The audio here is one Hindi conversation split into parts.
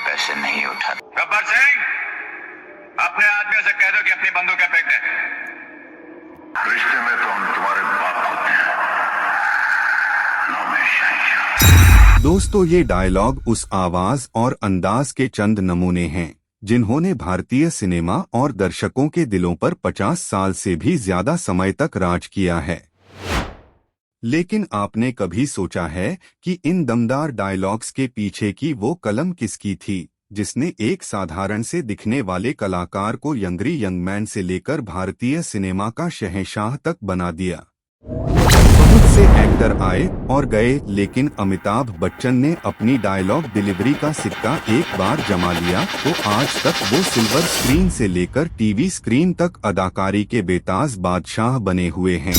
पैसे नहीं उठा। गब्बर सिंह, अपने आदमियों से कह दो कि अपनी बंदूकें फेंक दें। रिश्ते में तो हम तुम्हारे बाप होते हैं, नाम है शहंशाह। दोस्तों, ये डायलॉग उस आवाज और अंदाज के चंद नमूने हैं जिन्होंने भारतीय सिनेमा और दर्शकों के दिलों पर 50 साल से भी ज्यादा समय तक राज किया है। लेकिन आपने कभी सोचा है कि इन दमदार डायलॉग्स के पीछे की वो कलम किसकी थी जिसने एक साधारण से दिखने वाले कलाकार को यंगरी यंगमैन से लेकर भारतीय सिनेमा का शहंशाह तक बना दिया? बहुत से एक्टर आए और गए, लेकिन अमिताभ बच्चन ने अपनी डायलॉग डिलीवरी का सिक्का एक बार जमा लिया तो आज तक वो सिल्वर स्क्रीन से लेकर टीवी स्क्रीन तक अदाकारी के बेताज बादशाह बने हुए हैं।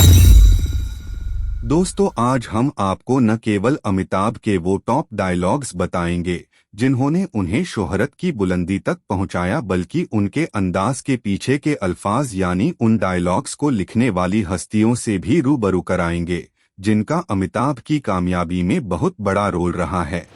दोस्तों, आज हम आपको न केवल अमिताभ के वो टॉप डायलॉग्स बताएंगे जिन्होंने उन्हें शोहरत की बुलंदी तक पहुंचाया, बल्कि उनके अंदाज के पीछे के अल्फाज यानी उन डायलॉग्स को लिखने वाली हस्तियों से भी रूबरू कराएंगे जिनका अमिताभ की कामयाबी में बहुत बड़ा रोल रहा है।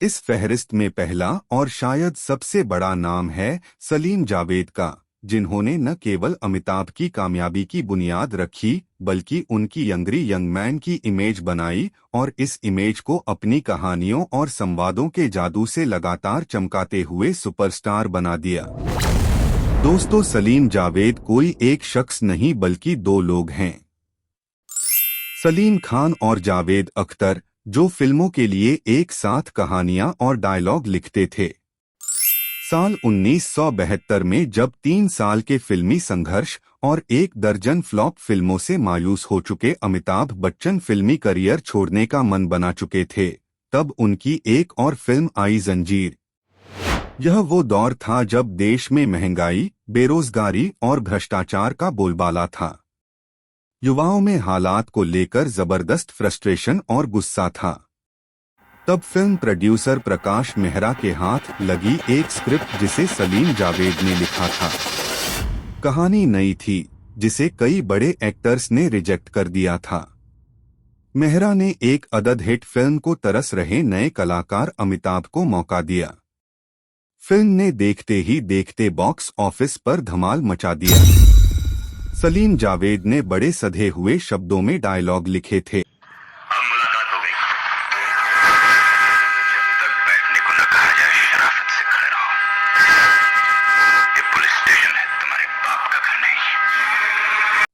इस फहरिस्त में पहला और शायद सबसे बड़ा नाम है सलीम जावेद का, जिन्होंने न केवल अमिताभ की कामयाबी की बुनियाद रखी बल्कि उनकी यंगरी यंगमैन की इमेज बनाई और इस इमेज को अपनी कहानियों और संवादों के जादू से लगातार चमकाते हुए सुपरस्टार बना दिया। दोस्तों, सलीम जावेद कोई एक शख्स नहीं बल्कि दो लोग हैं, सलीम खान और जावेद अख्तर, जो फिल्मों के लिए एक साथ कहानियां और डायलॉग लिखते थे। साल 1972 में जब 3 साल के फिल्मी संघर्ष और 1 दर्जन फ्लॉप फिल्मों से मायूस हो चुके अमिताभ बच्चन फिल्मी करियर छोड़ने का मन बना चुके थे, तब उनकी एक और फिल्म आई जंजीर। यह वो दौर था जब देश में महंगाई, बेरोजगारी और भ्रष्टाचार का बोलबाला था। युवाओं में हालात को लेकर जबरदस्त फ्रस्ट्रेशन और गुस्सा था। तब फिल्म प्रोड्यूसर प्रकाश मेहरा के हाथ लगी एक स्क्रिप्ट जिसे सलीम जावेद ने लिखा था। कहानी नई थी जिसे कई बड़े एक्टर्स ने रिजेक्ट कर दिया था। मेहरा ने एक अदद हिट फिल्म को तरस रहे नए कलाकार अमिताभ को मौका दिया। फिल्म ने देखते ही देखते बॉक्स ऑफिस पर धमाल मचा दिया। सलीम जावेद ने बड़े सधे हुए शब्दों में डायलॉग लिखे थे।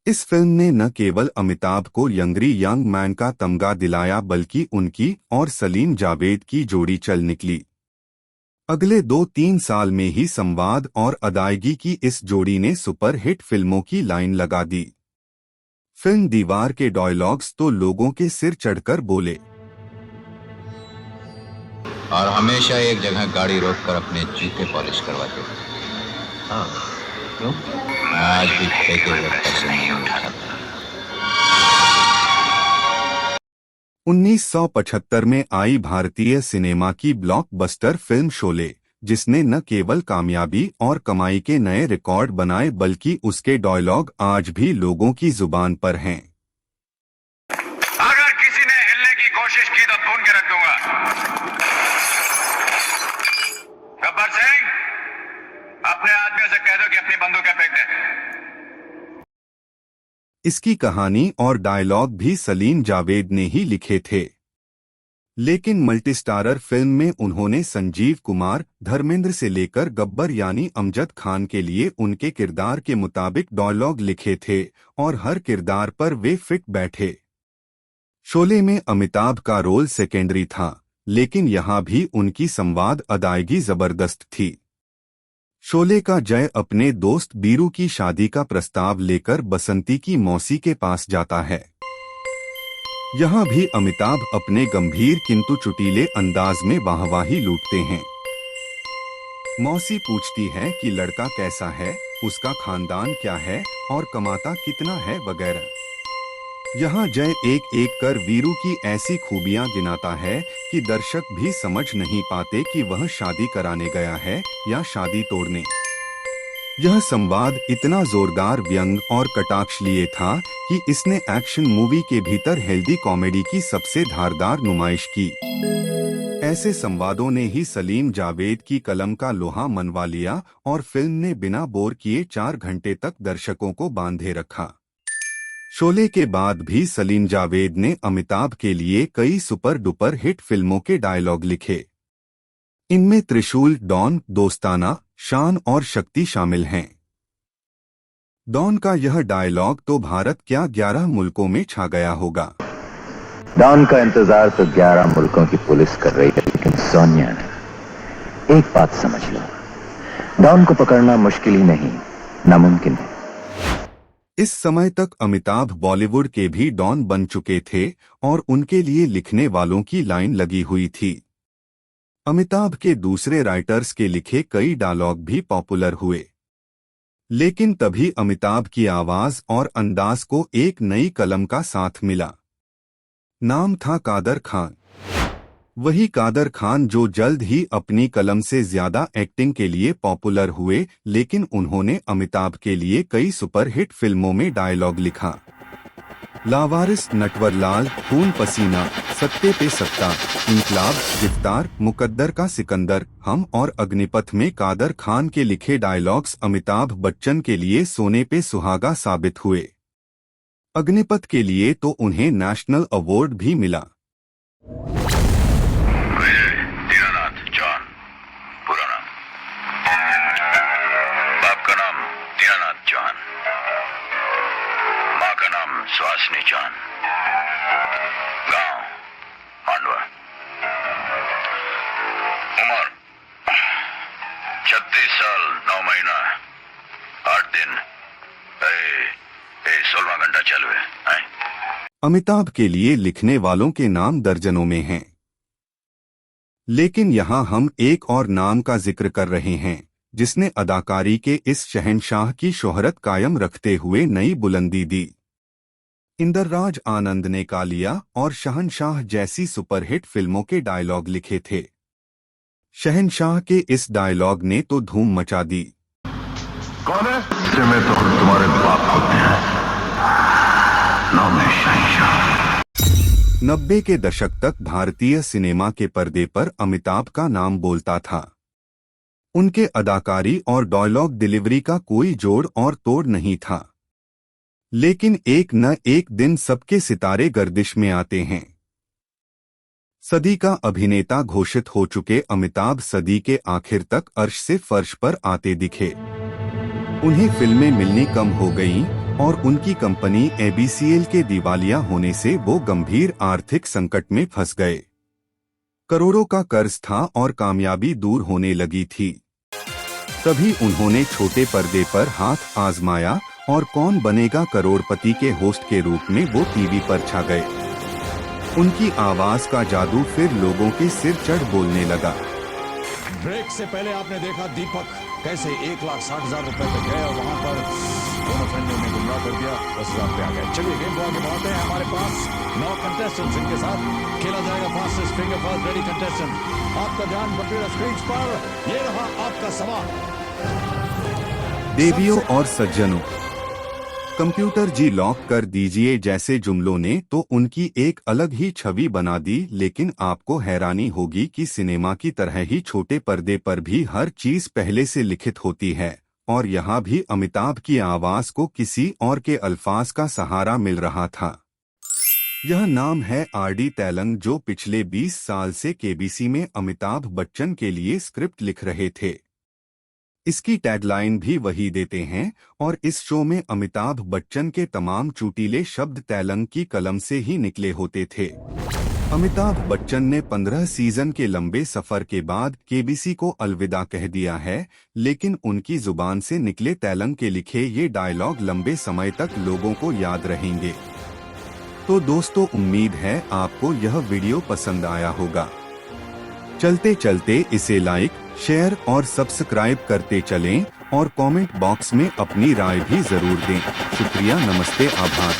इस फिल्म ने न केवल अमिताभ को यंगरी यंग मैन का तमगा दिलाया बल्कि उनकी और सलीम जावेद की जोड़ी चल निकली। अगले 2-3 साल में ही संवाद और अदायगी की इस जोड़ी ने सुपर हिट फिल्मों की लाइन लगा दी। फिल्म दीवार के डायलॉग्स तो लोगों के सिर चढ़कर बोले। और हमेशा एक जगह गाड़ी रोककर अपने जूते पॉलिश करवाते थे। हाँ, क्यों? आज भी फेंके हुए पैसे नहीं उठा सकता। 1975 में आई भारतीय सिनेमा की ब्लॉकबस्टर फिल्म शोले, जिसने न केवल कामयाबी और कमाई के नए रिकॉर्ड बनाए बल्कि उसके डायलॉग आज भी लोगों की जुबान पर हैं। अगर किसी ने हिलने की कोशिश की तो भून के रख दूंगा। गब्बर सिंह, अपने आदमियों से कह दो कि अपनी बंदूकें फेंक दें। इसकी कहानी और डायलॉग भी सलीम जावेद ने ही लिखे थे, लेकिन मल्टीस्टारर फिल्म में उन्होंने संजीव कुमार, धर्मेंद्र से लेकर गब्बर यानी अमजद खान के लिए उनके किरदार के मुताबिक डायलॉग लिखे थे और हर किरदार पर वे फिट बैठे। शोले में अमिताभ का रोल सेकेंडरी था, लेकिन यहाँ भी उनकी संवाद अदायगी जबरदस्त थी। शोले का जय अपने दोस्त बीरू की शादी का प्रस्ताव लेकर बसंती की मौसी के पास जाता है। यहाँ भी अमिताभ अपने गंभीर किंतु चुटीले अंदाज में वाहवाही लूटते हैं। मौसी पूछती है कि लड़का कैसा है, उसका खानदान क्या है और कमाता कितना है वगैरह। यहाँ जय एक एक कर वीरू की ऐसी खूबियां गिनाता है कि दर्शक भी समझ नहीं पाते कि वह शादी कराने गया है या शादी तोड़ने। यह संवाद इतना जोरदार, व्यंग और कटाक्षलीय था कि इसने एक्शन मूवी के भीतर हेल्दी कॉमेडी की सबसे धारदार नुमाइश की। ऐसे संवादों ने ही सलीम जावेद की कलम का लोहा मनवा लिया और फिल्म ने बिना बोर किए 4 घंटे तक दर्शकों को बांधे रखा। शोले के बाद भी सलीम जावेद ने अमिताभ के लिए कई सुपर डुपर हिट फिल्मों के डायलॉग लिखे। इनमें त्रिशूल, डॉन, दोस्ताना, शान और शक्ति शामिल हैं। डॉन का यह डायलॉग तो भारत क्या 11 मुल्कों में छा गया होगा। डॉन का इंतजार तो 11 मुल्कों की पुलिस कर रही है, लेकिन सोनिया ने एक बात समझ लो, डॉन को पकड़ना मुश्किल ही नहीं, नामुमकिन है। इस समय तक अमिताभ बॉलीवुड के भी डॉन बन चुके थे और उनके लिए लिखने वालों की लाइन लगी हुई थी। अमिताभ के दूसरे राइटर्स के लिखे कई डायलॉग भी पॉपुलर हुए, लेकिन तभी अमिताभ की आवाज और अंदाज को एक नई कलम का साथ मिला। नाम था कादर खान। वही कादर खान जो जल्द ही अपनी कलम से ज्यादा एक्टिंग के लिए पॉपुलर हुए, लेकिन उन्होंने अमिताभ के लिए कई सुपरहिट फिल्मों में डायलॉग लिखा। लावारिस, नटवरलाल, खून पसीना, सत्ते पे सत्ता, इनकलाब, गिरफ्तार, मुकद्दर का सिकंदर, हम और अग्निपथ में कादर खान के लिखे डायलॉग्स अमिताभ बच्चन के लिए सोने पे सुहागा साबित हुए। अग्निपथ के लिए तो उन्हें नेशनल अवार्ड भी मिला। दीनानाथ जॉन, पूरा नाम। बाप का नाम दीनानाथ जॉन, माँ का नाम सुहासिनी जॉन, गांव मांडवा, उम्र 36 साल 9 महीना 8 दिन, 16 घंटा चालू है। अमिताभ के लिए लिखने वालों के नाम दर्जनों में हैं, लेकिन यहाँ हम एक और नाम का जिक्र कर रहे हैं जिसने अदाकारी के इस शहंशाह की शोहरत कायम रखते हुए नई बुलंदी दी। इंदरराज आनंद ने कालिया और शहंशाह जैसी सुपरहिट फिल्मों के डायलॉग लिखे थे। शहंशाह के इस डायलॉग ने तो धूम मचा दी। कौन है? में तो तुम्हारे बाप होते हैं, नाम है शहंशाह। 90 के दशक तक भारतीय सिनेमा के पर्दे पर अमिताभ का नाम बोलता था। उनके अदाकारी और डायलॉग डिलीवरी का कोई जोड़ और तोड़ नहीं था, लेकिन एक न एक दिन सबके सितारे गर्दिश में आते हैं। सदी का अभिनेता घोषित हो चुके अमिताभ सदी के आखिर तक अर्श से फर्श पर आते दिखे। उन्हें फिल्में मिलनी कम हो गईं और उनकी कंपनी ABCL के दिवालिया होने से वो गंभीर आर्थिक संकट में फंस गए। करोड़ों का कर्ज था और कामयाबी दूर होने लगी थी। तभी उन्होंने छोटे पर्दे पर हाथ आजमाया और कौन बनेगा करोड़पति के होस्ट के रूप में वो टीवी पर छा गए। उनकी आवाज का जादू फिर लोगों के सिर चढ़ बोलने लगा। ब्रेक से पहले आपने देखा दीपक कैसे 1,60,000 रुपए पे गए और वहां पर दोनों फ्रेंड ने उन्हें गुमराह कर दिया, 10,000 पे आ गए। चलिए गेम को आगे बढ़ाते हैं। हमारे पास 9 कंटेस्टेंट्स, इनके साथ खेला जाएगा fastest finger first ready contestant. आपका ध्यान बटेगा स्क्रीन पर, ये रहा आपका सवाल। देवियों और सज्जनों, कंप्यूटर जी लॉक कर दीजिए जैसे जुमलों ने तो उनकी एक अलग ही छवि बना दी। लेकिन आपको हैरानी होगी कि सिनेमा की तरह ही छोटे पर्दे पर भी हर चीज पहले से लिखित होती है और यहाँ भी अमिताभ की आवाज को किसी और के अल्फाज का सहारा मिल रहा था। यह नाम है RD तेलंग, जो पिछले 20 साल से KBC में अमिताभ बच्चन के लिए स्क्रिप्ट लिख रहे थे। इसकी टैगलाइन भी वही देते हैं और इस शो में अमिताभ बच्चन के तमाम चुटीले शब्द तेलंग की कलम से ही निकले होते थे। अमिताभ बच्चन ने 15 सीजन के लंबे सफर के बाद KBC को अलविदा कह दिया है, लेकिन उनकी जुबान से निकले तेलंग के लिखे ये डायलॉग लंबे समय तक लोगों को याद रहेंगे। तो दोस्तों, उम्मीद है आपको यह वीडियो पसंद आया होगा। चलते चलते इसे लाइक, शेयर और सब्सक्राइब करते चलें और कमेंट बॉक्स में अपनी राय भी जरूर दें। शुक्रिया, नमस्ते, आभार।